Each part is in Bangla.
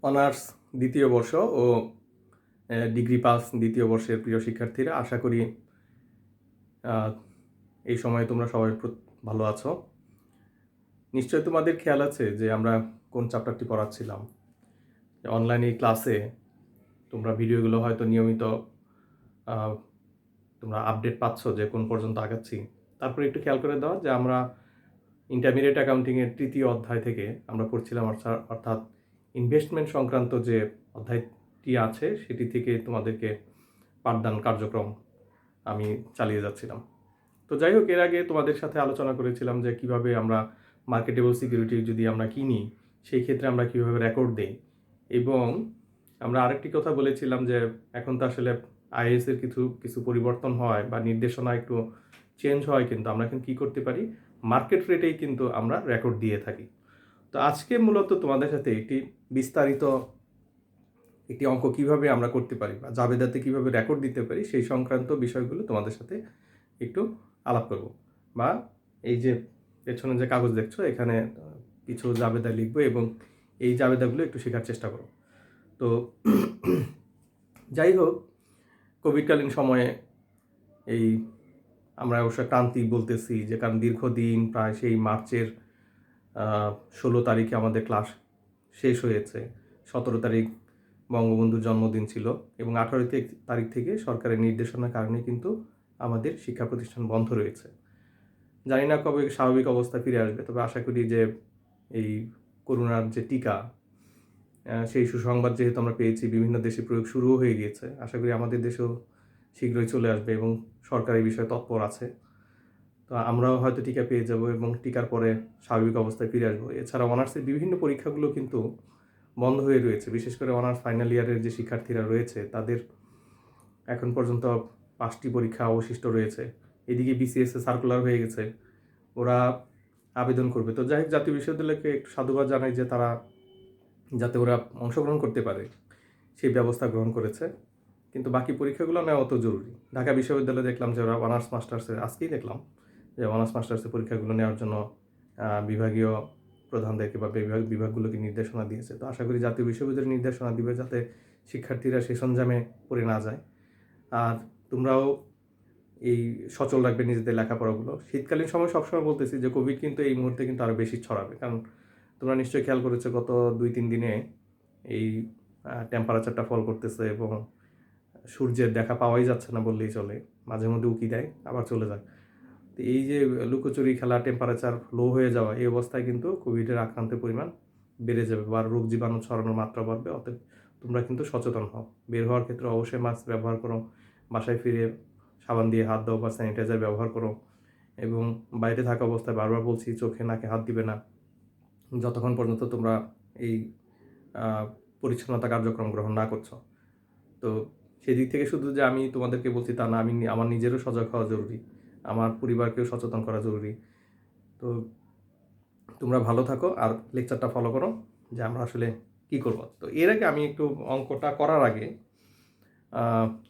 অনার্স দ্বিতীয় বর্ষ ও ডিগ্রি পাস দ্বিতীয় বর্ষের প্রিয় শিক্ষার্থীরা, আশা করি এই সময় তোমরা সবাই ভালো আছো। নিশ্চয়ই তোমাদের খেয়াল আছে যে আমরা কোন চ্যাপ্টারটি পড়াচ্ছিলাম। অনলাইনে ক্লাসে তোমরা ভিডিওগুলো হয়তো নিয়মিত তোমরা আপডেট পাচ্ছ যে কোন পর্যন্ত আগাচ্ছি। তারপরে একটু খেয়াল করে দাও যে আমরা ইন্টারমিডিয়েট অ্যাকাউন্টিংয়ের তৃতীয় অধ্যায় থেকে আমরা পড়ছিলাম, অর্থাৎ ইনভেস্টমেন্ট সংক্রান্ত যে অধ্যায়টি আছে সেটি থেকে তোমাদেরকে পাঠদান কার্যক্রম আমি চালিয়ে যাচ্ছিলাম। তো যাই হোক, এর আগে তোমাদের সাথে আলোচনা করেছিলাম যে কিভাবে আমরা মার্কেটেবল সিকিউরিটি যদি আমরা কিনি সেই ক্ষেত্রে আমরা কিভাবে রেকর্ড দিই, এবং আমরা আরেকটি কথা বলেছিলাম যে এখন তো আসলে আইএসের কিছু পরিবর্তন হয় বা নির্দেশনা একটু চেঞ্জ হয়, কিন্তু আমরা এখন কী করতে পারি, মার্কেট রেটেই কিন্তু আমরা রেকর্ড দিয়ে থাকি। তো আজকে মূলত তোমাদের সাথে বিস্তারিত একটি অঙ্ক কিভাবে আমরা করতে পারি বা জাবেদাতে কিভাবে রেকর্ড দিতে পারি সেই সংক্রান্ত বিষয়গুলো তোমাদের সাথে একটু আলাপ করব। বা এই যে পেছনে যে কাগজ দেখছো, এখানে কিছু জাবেদা লিখবো এবং এই জাবেদাগুলো একটু শেখার চেষ্টা করো। তো যাই হোক, কোভিডকালীন সময়ে এই আমরা অবশ্য ক্রান্তি বলতেছি যে, কারণ দীর্ঘদিন প্রায় সেই মার্চের 16 তারিখে আমাদের ক্লাস শেষ হয়েছে। 17 তারিখ বঙ্গবন্ধুর জন্মদিন ছিল এবং 18 তারিখ থেকে সরকারের নির্দেশনার কারণে কিন্তু আমাদের শিক্ষা প্রতিষ্ঠান বন্ধ রয়েছে। জানি না কবে স্বাভাবিক অবস্থা ফিরে আসবে, তবে আশা করি যে এই করোনার যে টিকা, সেই সুসংবাদ যেহেতু আমরা পেয়েছি, বিভিন্ন দেশে প্রয়োগ শুরুও হয়ে গিয়েছে, আশা করি আমাদের দেশেও শীঘ্রই চলে আসবে এবং সরকার এই বিষয়ে তৎপর আছে। তো আমরাও হয়তো টিকা পেয়ে যাব এবং টিকার পরে স্বাভাবিক অবস্থায় ফিরে আসবো। এছাড়া অনার্সের বিভিন্ন পরীক্ষাগুলো কিন্তু বন্ধ হয়ে রয়েছে, বিশেষ করে অনার্স ফাইনাল ইয়ারের যে শিক্ষার্থীরা রয়েছে তাদের এখন পর্যন্ত 5টি পরীক্ষা অবশিষ্ট রয়েছে। এদিকে বিসিএস সার্কুলার হয়ে গেছে, ওরা আবেদন করবে। তো যাই হোক, জাতীয় বিশ্ববিদ্যালয়কে একটু সাধুবাদ জানাই যে তারা যাতে ওরা অংশগ্রহণ করতে পারে সেই ব্যবস্থা গ্রহণ করেছে, কিন্তু বাকি পরীক্ষাগুলো নেওয়া অত জরুরি। ঢাকা বিশ্ববিদ্যালয়ে দেখলাম যে ওরা অনার্স মাস্টার্সের, আজকেই দেখলাম যে অনার্স মাস্টার্সের পরীক্ষাগুলো নেওয়ার জন্য বিভাগীয় প্রধানদেরকে বা বিভাগগুলোকে নির্দেশনা দিয়েছে। তো আশা করি জাতীয় বিশ্ববিদ্যালয় নির্দেশনা দিবে যাতে শিক্ষার্থীরা সে সঞ্জামে পড়ে না যায়। আর তোমরাও এই সচল রাখবে নিজেদের লেখাপড়াগুলো। শীতকালীন সময় সবসময় বলতেছি যে কোভিড কিন্তু এই মুহূর্তে কিন্তু আরও বেশি ছড়াবে, কারণ তোমরা নিশ্চয়ই খেয়াল করেছো গত 2-3 দিনে এই টেম্পারেচারটা ফল করতেছে এবং সূর্যের দেখা পাওয়াই যাচ্ছে না বললেই চলে। মাঝে মধ্যে উঁকি দেয় আবার চলে যায়। তো এই যে লুকোচুরি খেলা, টেম্পারেচার লো হয়ে যাওয়া, এই অবস্থায় কিন্তু কোভিডের আক্রান্তের পরিমাণ বেড়ে যাবে বা রোগ জীবাণু ছড়ানোর মাত্রা বাড়বে। অতএব তোমরা কিন্তু সচেতন হও। বের হওয়ার ক্ষেত্রে অবশ্যই মাস্ক ব্যবহার করো, বাসায় ফিরে সাবান দিয়ে হাত দাও বা স্যানিটাইজার ব্যবহার করো, এবং বাইরে থাকা অবস্থায় বারবার বলছি চোখে নাকে হাত দিবে না যতক্ষণ পর্যন্ত তোমরা এই পরিচ্ছন্নতা কার্যক্রম গ্রহণ না করছো। তো সেদিক থেকে শুধু যে আমি তোমাদেরকে বলছি তা না, আমার নিজেরও সজাগ হওয়া জরুরি, আমার পরিবারকেও সচেতন করা জরুরি। তো তোমরা ভালো থাকো আর লেকচারটা ফলো করো যে আমরা আসলে কি করব। তো এর আগে আমি একটু অঙ্কটা করার আগে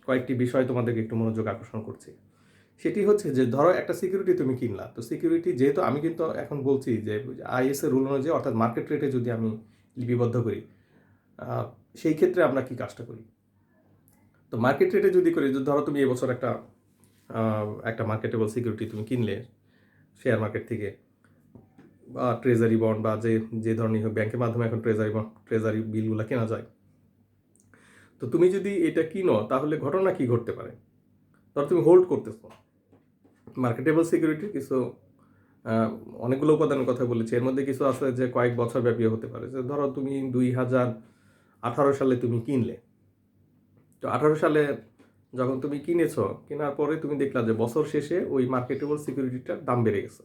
কয়েকটি বিষয় তোমাদেরকে একটু মনোযোগ আকর্ষণ করছি। সেটি হচ্ছে যে, ধরো একটা সিকিউরিটি তুমি কিনলা, তো সিকিউরিটি যেহেতু আমি কিন্তু এখন বলছি যে আইএসের রুল অনুযায়ী, অর্থাৎ মার্কেট রেটে যদি আমি লিপিবদ্ধ করি, সেই ক্ষেত্রে আমরা কি কাজটা করি। তো মার্কেট রেটে যদি করি, ধরো তুমি এবছর একটা মার্কেটেবল সিকিউরিটি তুমি কিনলে শেয়ার মার্কেট থেকে বা ট্রেজারি বন্ড বা যে ধরনের হোক, ব্যাংকের মাধ্যমে এখন ট্রেজারি বিলগুলো কেনা যায়। তো তুমি যদি এটা কিনো তাহলে ঘটনা কি ঘটতে পারে, ধরো তুমি হোল্ড করতেছো মার্কেটেবল সিকিউরিটি। কিছু অনেকগুলো উপাদানের কথা বলেছি, এর মধ্যে কিছু আছে যে কয়েক বছর ব্যাপী হতে পারে। যে ধরো তুমি 2018 সালে তুমি কিনলে, তো 18 সালে যখন তুমি কিনেছো, কেনার পরে তুমি দেখলা যে বছর শেষে ওই মার্কেটেবল সিকিউরিটিটার দাম বেড়ে গেছে,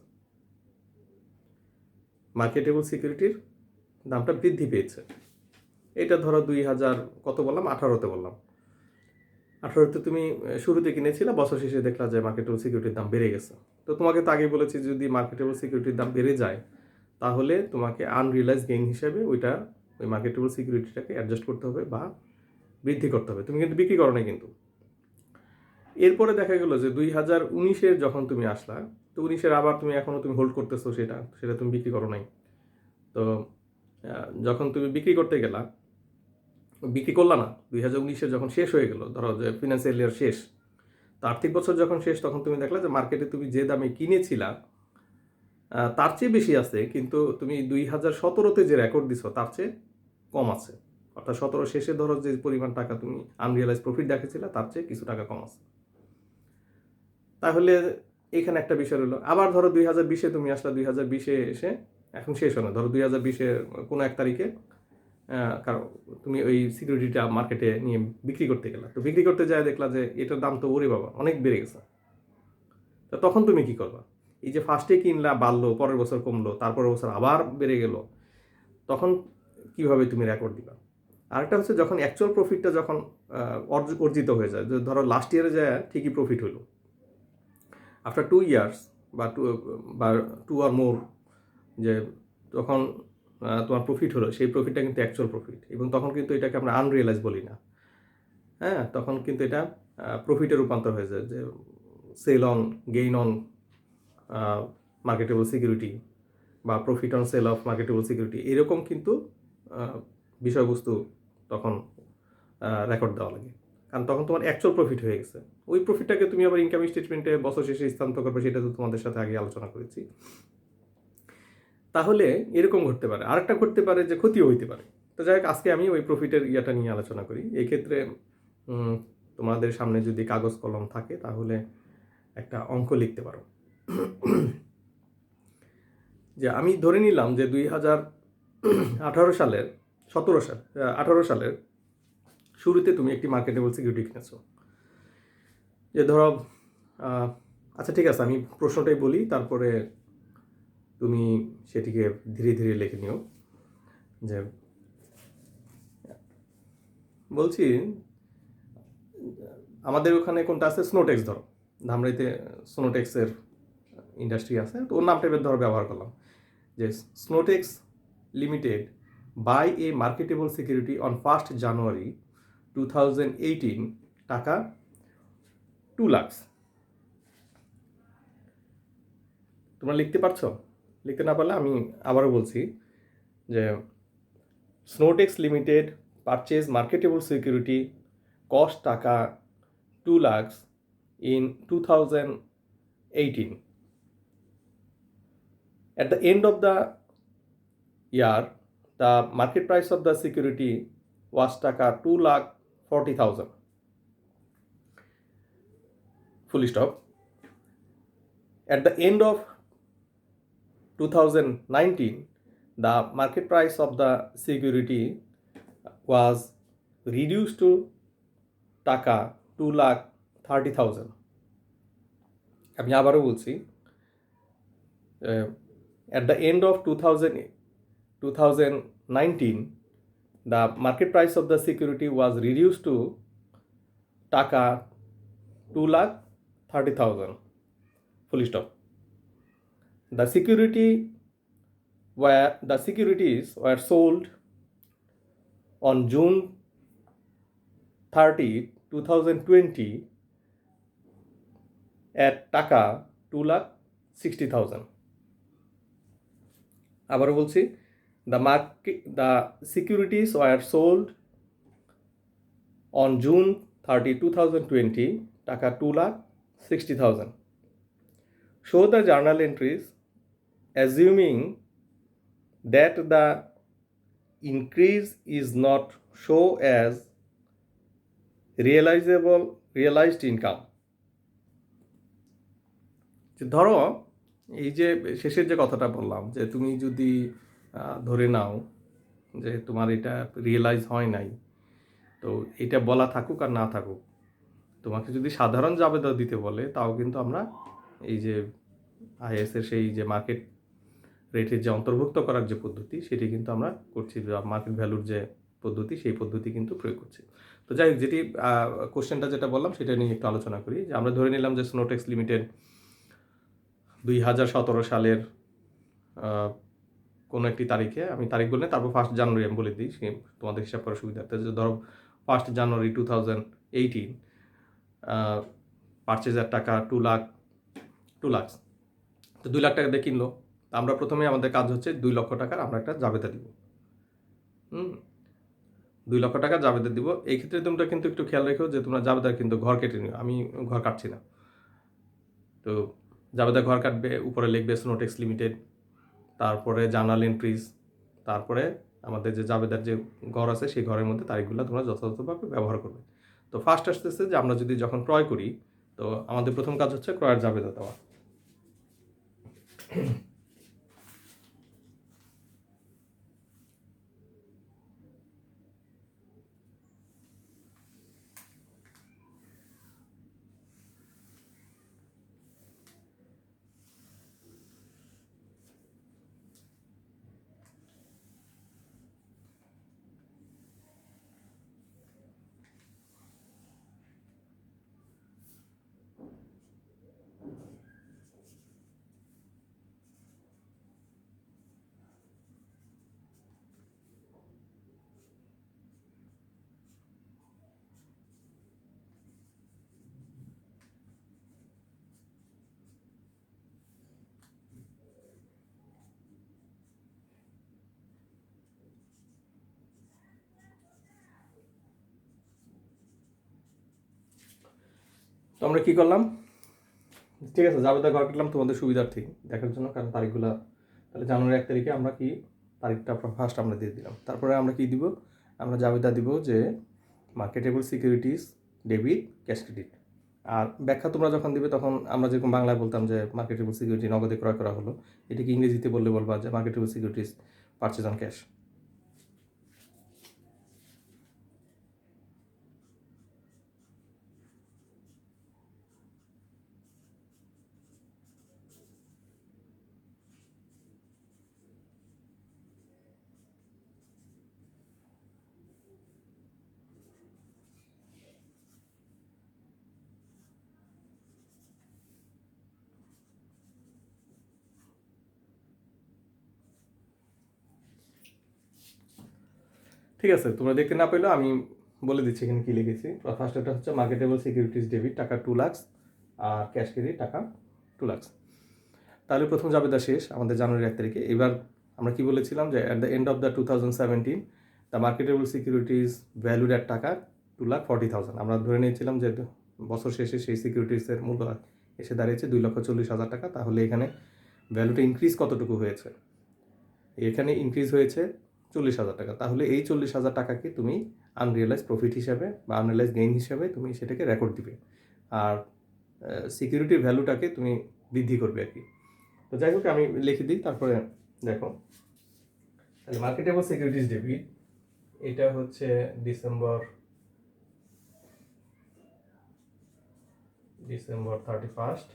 মার্কেটেবল সিকিউরিটির দামটা বৃদ্ধি পেয়েছে। এটা ধরো 2000 কত বললাম, 18তে বললাম। 18তে তুমি শুরুতে কিনেছিলে, বছর শেষে দেখলা যে মার্কেটেবল সিকিউরিটির দাম বেড়ে গেছে। তো তোমাকে তো আগে বলেছি যদি মার্কেটেবল সিকিউরিটির দাম বেড়ে যায় তাহলে তোমাকে আনরিয়েলাইজ গেইন হিসেবে ওই মার্কেটেবল সিকিউরিটিটাকে অ্যাডজাস্ট করতে হবে বা বৃদ্ধি করতে হবে। তুমি কিন্তু বিক্রি করো না কিন্তু। এরপরে দেখা গেল যে 2019-এর যখন তুমি আসলা, তো 19-এর আবার তুমি এখনও তুমি হোল্ড করতেছো, সেটা তুমি বিক্রি করো নাই। তো যখন তুমি বিক্রি করতে গেলা বিক্রি করলা না, 2019 যখন শেষ হয়ে গেল, ধরো যে ফিনান্সিয়াল ইয়ার শেষ, তো আর্থিক বছর যখন শেষ, তখন তুমি দেখলা যে মার্কেটে তুমি যে দামে কিনেছিলা তার চেয়ে বেশি আছে, কিন্তু তুমি 2017-তে যে রেকর্ড দিছো তার চেয়ে কম আছে। অর্থাৎ 17 শেষে ধরো যে পরিমাণ টাকা তুমি আনরিয়ালাইজ প্রফিট দেখেছিলে তার চেয়ে কিছু টাকা কম আছে। তাহলে এখানে একটা বিষয় হলো। আবার ধরো 2020-এ তুমি আসলা, 2020-এ এসে এখন শেষ হলো, ধরো 2020-এর কোনো এক তারিখে কারণ তুমি ওই সিকিউরিটিটা মার্কেটে নিয়ে বিক্রি করতে গেলা, তো বিক্রি করতে যায় দেখলা যে এটার দাম তো ওরে বাবা অনেক বেড়ে গেছে। তো তখন তুমি কি করবা? এই যে ফার্স্টে কিনলা, বাড়লো, পরের বছর কমলো, তারপরের বছর আবার বেড়ে গেল, তখন কিভাবে তুমি রেকর্ড দিবা? আরেকটা হচ্ছে যখন অ্যাকচুয়াল প্রফিটটা যখন অর্জিত হয়ে যায়, যে ধরো লাস্ট ইয়ারে যায় ঠিকই প্রফিট হলো, আফটার 2 ইয়ার্স বা টু আর মোর, যে তখন তোমার প্রফিট হলো, সেই প্রফিটটা কিন্তু অ্যাকচুয়াল প্রফিট, এবং তখন কিন্তু এটাকে আমরা আনরিয়েলাইজ বলি না। হ্যাঁ, তখন কিন্তু এটা প্রফিটে রূপান্তর হয়ে যায়, যে sale on gain on marketable security বা profit on sale of marketable security, এরকম কিন্তু বিষয়বস্তু তখন রেকর্ড দেওয়া লাগে, কারণ তখন তোমার অ্যাকচুয়াল প্রফিট হয়ে গেছে। ওই প্রফিটটাকে তুমি আবার ইনকাম স্টেটমেন্টে বছর শেষে স্থানান্তর করবে, সেটা তো তোমাদের সাথে আগে আলোচনা করেছি। তাহলে এরকম ঘটতে পারে, আরেকটা ঘটতে পারে যে ক্ষতিও হইতে পারে। তো যাই হোক, আজকে আমি ওই প্রফিটের ইয়াটা নিয়ে আলোচনা করি। এই ক্ষেত্রে তোমাদের সামনে যদি কাগজ কলম থাকে তাহলে একটা অঙ্ক লিখতে পারো। যে আমি ধরে নিলাম যে 2018 সালের 18 সালের শুরুতে তুমি একটি মার্কেটেবল সিকিউরিটি কিনেছো। যে ধরো আচ্ছা ঠিক আছে, আমি প্রশ্নটাই বলি, তারপরে তুমি সেটিকে ধীরে ধীরে লিখে নিও। যে বলছি, আমাদের ওখানে কোনটা আছে, স্নোটেক্স, ধরো ধামরাইতে স্নোটেক্সের ইন্ডাস্ট্রি আছে, তো ওর নামটা ধরো ব্যবহার করলাম, যে Snowtex limited by a marketable security on 1 January 2018, টাকা 2 লাখ। তোমরা লিখতে পারছো? লিখতে না পারলে আমি আবারও বলছি, যে Snowtex limited purchase marketable security cost টাকা 2 lakh in 2018. At the end of the year, the market price of the security was টাকা 2,40,000. Full stop. At the end of 2019, the market price of the security was reduced to টাকা 2,30,000. আমি আবারও বলছি, at the end of 2019, the market price of the security was reduced to টাকা 2,30,000. Full stop. The securities were sold on June 30, 2020 at টাকা 2,60,000. আবার বলছি, the securities were sold on June 30, 2020, টাকা 2,60,000. Show the journal entries assuming that the increase is not show as realized income. ধরো এই যে শেষের যে কথাটা বললাম, যে তুমি যদি ধরে নাও যে তোমার এটা রিয়েলাইজ হয় নাই, তো এটা বলা থাকুক আর না থাকুক, তোমাকে যদি সাধারণ জাবেদা দিতে বলে, তাও কিন্তু আমরা এই যে আইএসের সেই যে মার্কেট রেটের যে অন্তর্ভুক্ত করার যে পদ্ধতি, সেটি কিন্তু আমরা করছি, মার্কেট ভ্যালুর যে পদ্ধতি, সেই পদ্ধতি কিন্তু প্রয়োগ করছি। তো যাই হোক, যেটি কোশ্চেনটা যেটা বললাম সেটা নিয়ে একটু আলোচনা করি। যে আমরা ধরে নিলাম যে স্নোটেক্স লিমিটেড 2017 সালের কোনো একটি তারিখে, আমি তারিখ বললে তারপর 1 জানুয়ারি আমি বলে দিই, তোমাদের হিসাব করার সুবিধার্থে, যে ধরো 1 জানুয়ারি 2018 পারচেজের টাকা 2 লাখ, তো 2 লাখ টাকা দিয়ে কিনলো। আমরা প্রথমে আমাদের কাজ হচ্ছে 2 লক্ষ টাকার আমরা একটা জাবেদা দিব। 2 লক্ষ টাকা জাবেদা দিব। এই ক্ষেত্রে তোমরা কিন্তু একটু খেয়াল রেখো যে তোমরা জাবেদার কিন্তু ঘর কেটে নিও। আমি ঘর কাটছি না। তো জাবেদা ঘর কাটবে, উপরে লিখবে স্নোটেক্স লিমিটেড, তারপরে জার্নাল এন্ট্রিজ, তারপরে আমাদের যে জাবেদার যে ঘর আছে সেই ঘরের মধ্যে তারিখগুলো তোমরা যথাযথভাবে ব্যবহার করবে। তো ফার্স্ট আসতেছে যে আমরা যদি যখন ক্রয় করি, তো আমাদের প্রথম কাজ হচ্ছে ক্রয়ের জাবেদা দেওয়া। তো আমরা কী করলাম, ঠিক আছে, জাবেদা ঘর কাটলাম তোমাদের সুবিধার্থে দেখার জন্য, কারণ তারিখগুলো, তাহলে জানুয়ারি 1 তারিখে আমরা কি তারিখটা ফার্স্ট আমরা দিয়ে দিলাম। তারপরে আমরা কি দিব, আমরা জাবেদা দিব যে marketable securities debit cash credit. আর ব্যাখ্যা তোমরা যখন দিবে তখন আমরা যেরকম বাংলায় বলতাম যে মার্কেটেবল সিকিউরিটি নগদে ক্রয় করা হলো, এটাকে ইংরেজিতে বললে বলবা যে marketable securities purchase on cash. ঠিক আছে, তোমরা দেখতে না পেলেও আমি বলে দিচ্ছি এখানে কী লিখেছি। ফার্স্ট এটা হচ্ছে মার্কেটেবল সিকিউরিটিজ ডেবিট টাকা 2 লাখ আর ক্যাশ ক্রেডিট টাকা 2 লাখ। তাহলে প্রথম জাবেদা শেষ আমাদের জানুয়ারি 1 তারিখে। এবার আমরা কি বলেছিলাম যে at the end of the 2017 the marketable securities valued at টাকা 2,40,000। আমরা ধরে নিয়েছিলাম যে বছর শেষে সেই সিকিউরিটিসের মূল্য এসে দাঁড়িয়েছে 2,40,000 টাকা। তাহলে এখানে ভ্যালুটা ইনক্রিজ কতটুকু হয়েছে, এখানে ইনক্রিজ হয়েছে 40,000 টাকা। তাহলে এই 40,000 টাকাকে তুমি আনরিয়েলাইজ প্রফিট হিসাবে বা আনরিয়েলাইজ গেইন হিসাবে তুমি সেটাকে রেকর্ড দিবে, আর সিকিউরিটির ভ্যালুটাকে তুমি বৃদ্ধি করবে আর কি। তো যাই হোক আমি লিখে দিই, তারপরে দেখো। তাহলে মার্কেটেবল সিকিউরিটিজ ডেবিট, এটা হচ্ছে ডিসেম্বর 31st,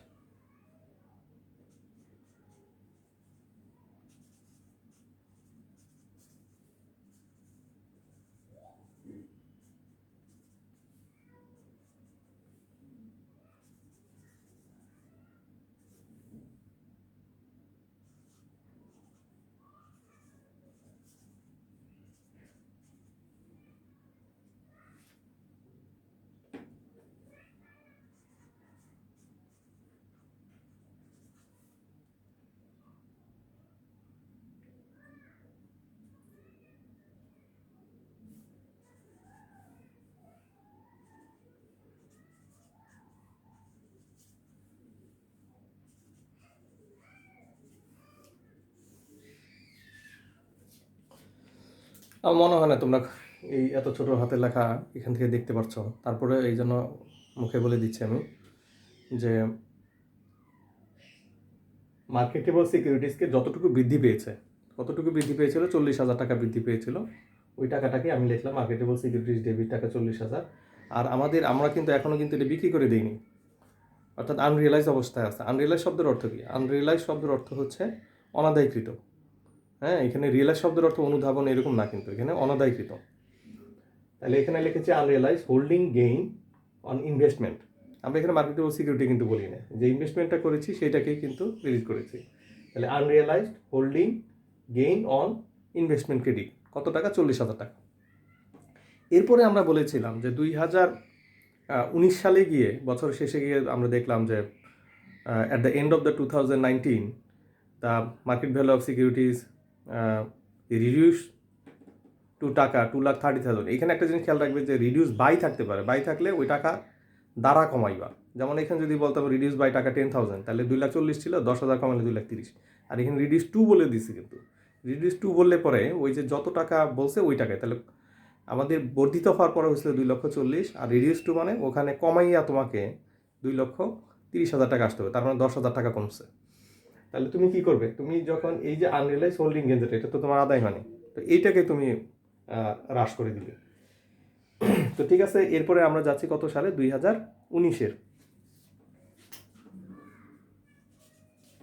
আমার মনে হয় না তোমরা এই এত ছোট হাতের লেখা এখান থেকে দেখতে পাচ্ছ। তারপরে এই জন্য মুখে বলে দিচ্ছি আমি যে মার্কেটেবল সিকিউরিটিসকে যতটুকু বৃদ্ধি পেয়েছে, কতটুকু বৃদ্ধি পেয়েছিল, 40,000 টাকা বৃদ্ধি পেয়েছিল। ওই টাকাটাকে আমি লিখলাম মার্কেটেবল সিকিউরিটিস ডেবিট টাকা 40,000। আর আমরা কিন্তু এখনও কিন্তু এটা বিক্রি করে দিইনি, অর্থাৎ আনরিয়েলাইজ অবস্থায় আছে। আনরিয়েলাইজ শব্দের অর্থ কী? আনরিয়েলাইজ শব্দের অর্থ হচ্ছে অনাদায়কৃত। হ্যাঁ, এখানে রিয়েলাইজ শব্দের অর্থ অনুধাবন এরকম না, কিন্তু এখানে অনাদায়কৃত। তাহলে এখানে লিখেছি unrealised holding gain on investment. আমরা এখানে মার্কেটেবল সিকিউরিটি কিন্তু বলি না, যে ইনভেস্টমেন্টটা করেছি সেটাকেই কিন্তু ক্রেডিট করেছি। তাহলে আনরিয়েলাইজড holding gain on investment credit কত টাকা? 40,000 টাকা। এরপরে আমরা বলেছিলাম যে 2019 সালে গিয়ে, বছর শেষে গিয়ে আমরা দেখলাম যে at the end of the 2019 the market value of securities reduce টাকা 2,30,000, এখানে একটা জিনিস খেয়াল রাখবে যে রিডিউস বাই থাকতে পারে, বাই থাকলে ওই টাকা দ্বারা কমাইবা। যেমন এখানে যদি বলতাম রিডিউস বাই টাকা 10,000, তাহলে 2,40,000 ছিল, 10,000 কমালে 2,30,000। আর এখানে রিডিউস টু বলে দিচ্ছি, কিন্তু রিডিউস টু বললে পরে ওই যে যত টাকা বলছে ওই টাকায়, তাহলে আমাদের বর্ধিত হওয়ার পরে হয়েছিল 2,40,000, আর রিডিউস টু মানে ওখানে কমাইয়া তোমাকে 2,30,000 টাকা আসতে হবে, তার মানে 10,000 টাকা কমছে। তাহলে তুমি কি করবে, তুমি যখন এই যে আনরিয়েলাইজ হোল্ডিং গেন যেটা, এটা তো তোমার আদায় হয়নি, তো এইটাকে তুমি হ্রাস করে দিবে। তো ঠিক আছে, এরপরে আমরা যাচ্ছি কত সালে, 2019-এর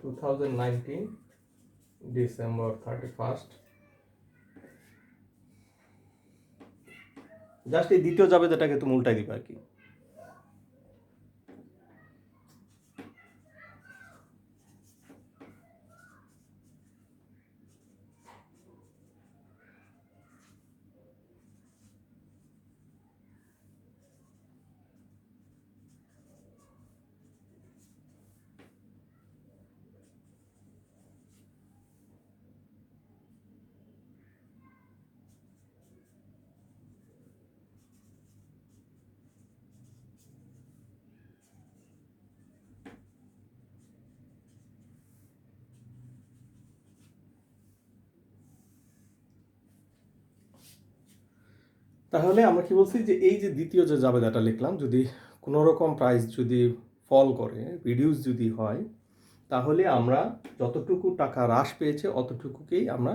2019 ডিসেম্বর 31। জাস্ট এই দ্বিতীয় যাবে যেটাকে তুমি উল্টাই দিবে আর কি। তাহলে আমরা কি বলছি যে এই যে দ্বিতীয় যে জাবেদাটা লিখলাম, যদি কোনো রকম প্রাইস যদি ফল করে, রিডিউস যদি হয়, তাহলে আমরা যতটুকু টাকা হ্রাস পেয়েছে অতটুকুকেই আমরা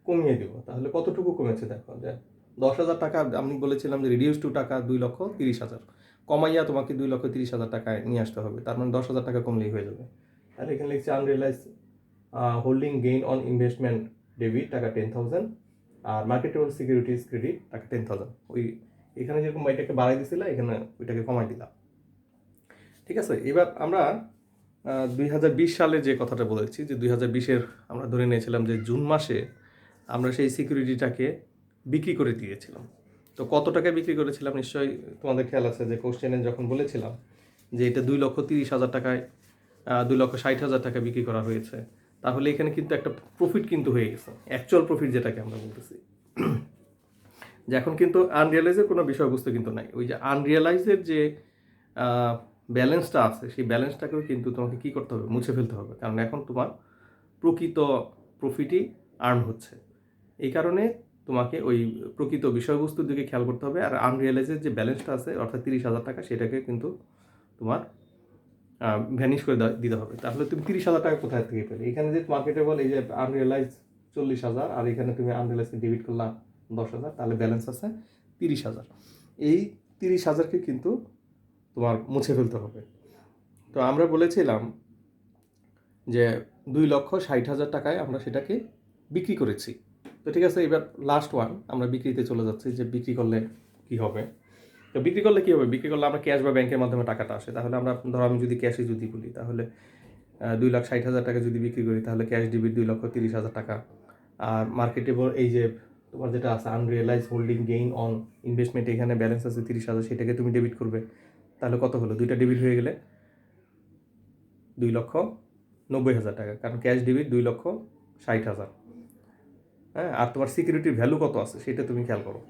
কমিয়ে দেবো। তাহলে কতটুকু কমেছে দেখো, যে 10,000 টাকা আমি বলেছিলাম যে রিডিউস টু টাকা 2,30,000, কমাইয়া তোমাকে 2,30,000 টাকায় নিয়ে আসতে হবে, তার মানে 10,000 টাকা কমলেই হয়ে যাবে। আর এখানে লিখছে unrealised holding gain on investment debit টাকা 10,000, আর মার্কেটেবল সিকিউরিটিজ ক্রেডিট টাকা 10,000। ওই এখানে যেরকম এটাকে বাড়াই দিছিল, এখানে ওইটাকে কমাই দিলাম। ঠিক আছে, এবার আমরা 2020 সালে যে কথাটা বলেছি, যে 2020-এর আমরা ধরে নিয়েছিলাম যে জুন মাসে আমরা সেই সিকিউরিটিটাকে বিক্রি করে দিয়েছিলাম। তো কত টাকায় বিক্রি করেছিলাম নিশ্চয়ই তোমাদের খেয়াল আছে, যে কোশ্চেনে যখন বলেছিলাম যে এটা 2,30,000 টাকায়, 2,60,000 টাকা বিক্রি করা হয়েছে। তাহলে এখানে কিন্তু একটা প্রফিট কিন্তু হয়ে গেছে, অ্যাকচুয়াল প্রফিট যেটাকে আমরা বলতেছি। যে এখন কিন্তু আনরিয়েলাইজের কোনো বিষয়বস্তু কিন্তু নাই, ওই যে আনরিয়েলাইজের যে ব্যালেন্সটা আছে, সেই ব্যালেন্সটাকেও কিন্তু তোমাকে কী করতে হবে, মুছে ফেলতে হবে, কারণ এখন তোমার প্রকৃত প্রফিটই আর্ন হচ্ছে। এই কারণে তোমাকে ওই প্রকৃত বিষয়বস্তুর দিকে খেয়াল করতে হবে। আর আনরিয়েলাইজের যে ব্যালেন্সটা আছে, অর্থাৎ 30,000 টাকা, সেটাকে কিন্তু তোমার ভ্যানিশ করে দিতে হবে। তাহলে তুমি 30,000 টাকা কোথায় থেকে পেলে, এখানে যে মার্কেটেবল এই যে আনরিয়েলাইজ 40,000, আর এখানে তুমি আনরিয়েলাইজকে ডেবিট করলাম 10,000, তাহলে ব্যালেন্স আছে 30,000। এই 30,000কে কিন্তু তোমার মুছে ফেলতে হবে। তো আমরা বলেছিলাম যে 2,60,000 টাকায় আমরা সেটাকে বিক্রি করেছি। তো ঠিক আছে, এবার লাস্ট ওয়ান আমরা বিক্রিতে চলে যাচ্ছি, যে বিক্রি করলে কি হবে। তো বিক্রি করলে কী হবে, বিক্রি করলে আমরা ক্যাশ বা ব্যাংকের মাধ্যমে টাকাটা আসে। তাহলে আমরা ধরো আমি যদি ক্যাশে যদি বলি, তাহলে 2,60,000 টাকা যদি বিক্রি করি, তাহলে ক্যাশ ডেবিট 2,30,000 টাকা। আর মার্কেটেবল এই যে তোমার যেটা আছে unrealised holding gain on investment, এখানে ব্যালেন্স আছে 30,000, সেটাকে তুমি ডেবিট করবে। তাহলে কত হলো, দুইটা ডেবিট হয়ে গেলে 2,90,000 টাকা, কারণ ক্যাশ ডেবিট 2,60,000। হ্যাঁ, আর তোমার সিকিউরিটির ভ্যালু কত আছে সেটা তুমি খেয়াল করো।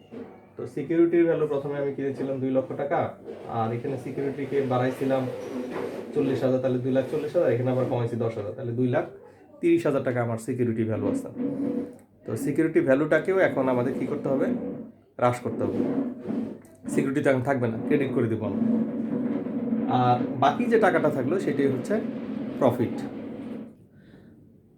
তো সিকিউরিটির ভ্যালু প্রথমে আমি কিনেছিলাম 2,00,000 টাকা, আর এখানে সিকিউরিটিকে বাড়াইছিলাম 40,000, তাহলে 2,40,000, এখানে আবার কমাইছি 10,000, তাহলে 2,30,000 টাকা আমার সিকিউরিটি ভ্যালু আছে। তো সিকিউরিটি ভ্যালুটাকেও এখন আমাদের কী করতে হবে, হ্রাস করতে হবে। সিকিউরিটি তো এখন থাকবে না, ক্রেডিট করে দেবো আমরা। আর বাকি যে টাকাটা থাকলো সেটাই হচ্ছে প্রফিট।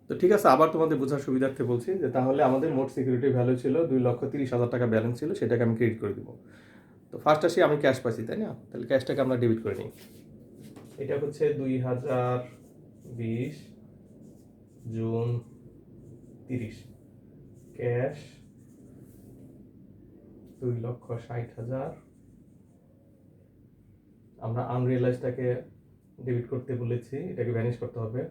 তো ঠিক আছে, আবার তোমাদের বোঝার সুবিধার্থে বলছি যে তাহলে আমাদের মোট সিকিউরিটি ভ্যালু ছিল 2,30,000 টাকা ব্যালেন্স ছিল, সেটাকে আমি ক্রেডিট করে দিব। তো ফার্স্ট আসি আমি ক্যাশ পাইছি, তাই না? তাহলে ক্যাশটাকে আমরা ডেবিট করে নিই। এটা হচ্ছে 2020 জুন 30, ক্যাশ 2,60,000। আমরা আনরিয়েলাইজটাকে ডেবিট করতে বলেছি, এটাকে ভ্যানিশ করতে হবে।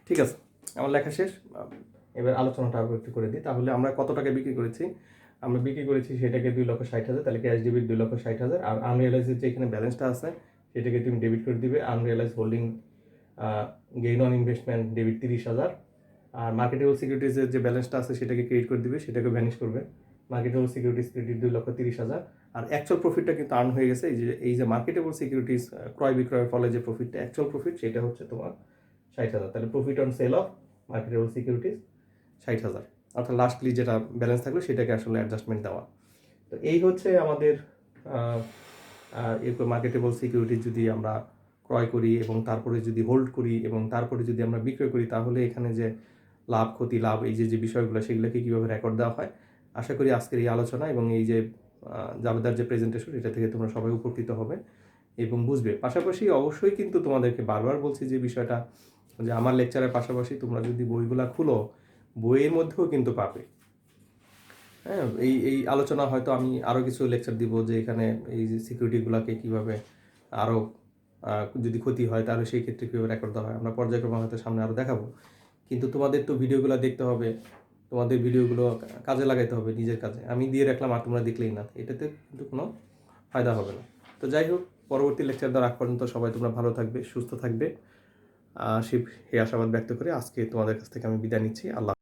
ঠিক আছে, আমার লেখা শেষ। এবার আলোচনাটা আবার একটু করে দিই। তাহলে আমরা কত টাকা বিক্রি করেছি? আমরা বিক্রি করেছি সেটাকে 2,60,000, তাহলে ক্যাশ ডেবিট 2,60,000, আর আনরিয়ালাইজের যে এখানে ব্যালেন্সটা আছে সেটাকে তুমি ডেবিট করে দিবে। Unrealise holding gain on investment debit 30,000, আর মার্কেটেবল সিকিউরিটিজের যে ব্যালেন্সটা আছে সেটাকে ক্রেডিট করে দিবে, সেটাকে ভ্যানিশ করবে। মার্কেটেবল সিকিউরিটিজ ক্রেডিট 2,30,000, আর অ্যাকচুয়াল প্রফিটটা কিন্তু আর্ন হয়ে গেছে। এই যে মার্কেটেবল সিকিউরিটিজ ক্রয় বিক্রয়ের ফলে যে প্রফিটটা, অ্যাকচুয়াল প্রফিট, সেটা হচ্ছে তোমার 60,000। তাহলে profit on sale of marketable securities 60,000, অর্থাৎ লাস্টলি যেটা ব্যালেন্স থাকলো সেটাকে আসলে অ্যাডজাস্টমেন্ট দেওয়া। তো এই হচ্ছে আমাদের এরকম মার্কেটেবল সিকিউরিটি যদি আমরা ক্রয় করি এবং তারপরে যদি হোল্ড করি এবং তারপরে যদি আমরা বিক্রয় করি, তাহলে এখানে যে লাভ ক্ষতি লাভ এই যে বিষয়গুলো সেগুলোকে কীভাবে রেকর্ড দেওয়া হয়, আশা করি আজকের এই আলোচনা এবং এই যে জাবেদার যে প্রেজেন্টেশন, এটা থেকে তোমরা সবাই উপকৃত হবে এবং বুঝবে। পাশাপাশি অবশ্যই কিন্তু তোমাদেরকে বারবার বলছি যে বিষয়টা, যে আমার লেকচারের পাশাপাশি তোমরা যদি বইগুলা খুলো, বইয়ের মধ্যেও কিন্তু পাবে। হ্যাঁ, এই আলোচনা হয়তো আমি আরও কিছু লেকচার দিব, যে এখানে এই যে সিকিউরিটিগুলোকে কীভাবে আরও যদি ক্ষতি হয় তাহলে সেই ক্ষেত্রে কীভাবে রেকর্ড দেওয়া হয়, আমরা পর্যায়ক্রমে হয়তো সামনে আরও দেখাবো। কিন্তু তোমাদের তো ভিডিওগুলো দেখতে হবে, তোমাদের ভিডিওগুলো কাজে লাগাইতে হবে নিজের কাজে। আমি দিয়ে রাখলাম আর তোমরা দেখলেই না, এটাতে কিন্তু কোনো ফায়দা হবে না। তো যাই হোক, পরবর্তী লেকচার দেওয়ার আগ পর্যন্ত সবাই তোমরা ভালো থাকবে, সুস্থ থাকবে, এই আশাবাদ ব্যক্ত করে আজকে তোমাদের কাছ থেকে আমি বিদায় নিচ্ছি। আল্লাহ।